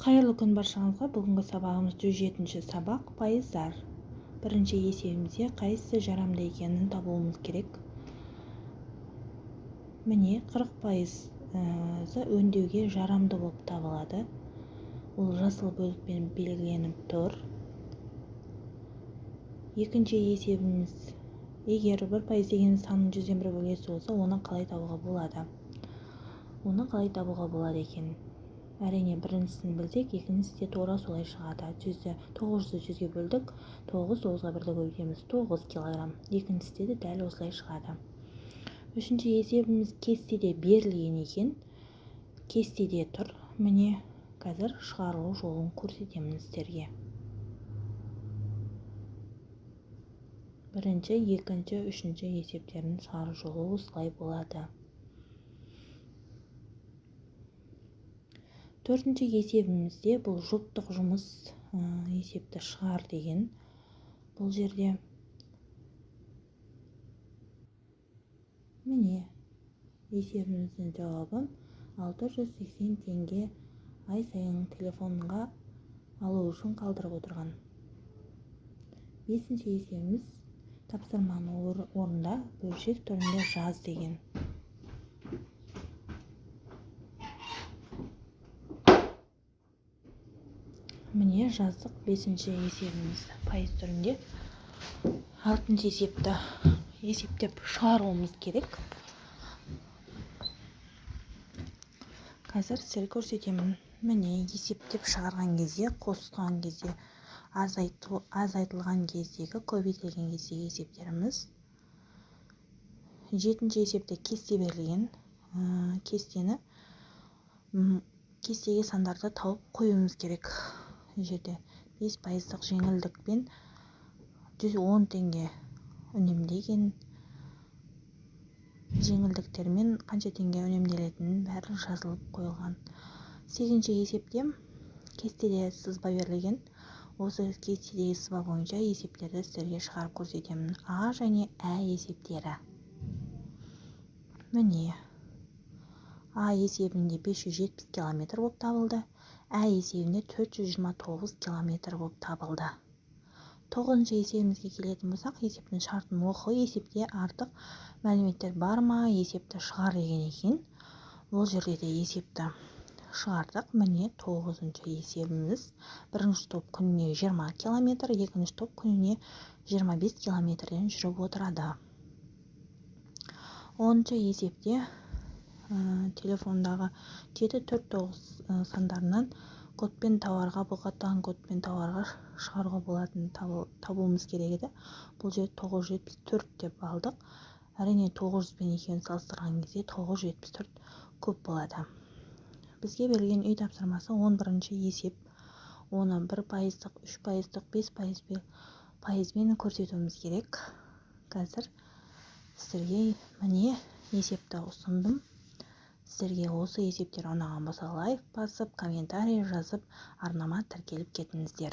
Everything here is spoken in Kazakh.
Қайырлы күн баршаңызға. Бүгінгі сабағымыз 107-ші сабақ пайыздар. Бірінші есебімізде қайсысы жарамды екенін табуымыз керек. Міне 40% өңдеуге жарамды болып табылады. Ол жасыл бөлікпен белгіленіп тұр. Екінші есебіміз, егер 1% деген санның 100-ден 1 бөлесі болса, оны қалай табуға болады? Оны қалай табуға болады екен? Әрине, біріншісін білсек, екіншісі де тура солай шығады. 900-ді 100-ге бөлдік, 9-ға 1-ді көбейтеміз, 9 килограмм. Екіншісі де дәл осылай шығады. Үшінші есебіміз кестеде берілген екен. Кестеде тұр. Міне, қазір шығарылу жолын көрсетемін сіздерге. Бірінші, екінші, үшінші есептерін шығару жолы осылай болады. Төртінші есебімізде бұл жұптық жұмыс есепті шығар деген. Бұл жерде міне есебіміздің жауабы 680 теңге ай сайын телефонға алу үшін қалдырып отырған. Бесінші есебіміз тапсырманы орында бөлшек түрінде жаз деген. Міне жаздық. Бесінші есебіміз пайыз түрінде. Алтыншы есепті есептеп шығаруымыз керек. Қазір сіздерге көрсетемін. Міне есептеп шығарған кезде, қосқан кезде, азайтылған кездегі, көбейтілген кездегі есептеріміз. Жетінші есепте кесте берілген. Кестеге сандарды тауып қоюымыз керек. Жерде 5% жеңілдікпен 110 теңге үнемдеген, жеңілдіктермен қанша теңге үнемделетінін бәрі жазылып қойылған. Сегізінші есепте кестеде сызба берілген. Осы кестедегі сызба бойынша есептерді сіздерге шығарып көрсетемін. А және Ә есептері. Міне А есебінде 570 километр болып табылды. Ә есебінде 429 километр болып табылды. 9-шы есебімізге келетін болсақ, есептің шартын оқы, есепте артық мәліметтер бар ма, есепті шығар деген екен. Бұл жерде де есепті шығардық. Міне 9-шы есебіміз. Бірінші топ күніне 20 километр, екінші топ күніне 25 километрден жүріп отырады. 10-шы есепте телефондағы 749 сандарынан кодпен тауарға, бұғаттаған кодпен тауарға шығаруға болатын табуымыз керек еді. Бұл жер 974 деп алдық. Әрине 900 пен екеуін салыстырған кезде 974 көп болады. Бізге берілген үй тапсырмасы 11-ші есеп. Оны 1%, 3%, 5%мен көрсетуіміз керек. Қазір сіздерге міне есепті ұсындым. Сіздерге осы есептер ұнаған болса лайк басып, комментарий жазып, арнама тіркеліп кетіңіздер.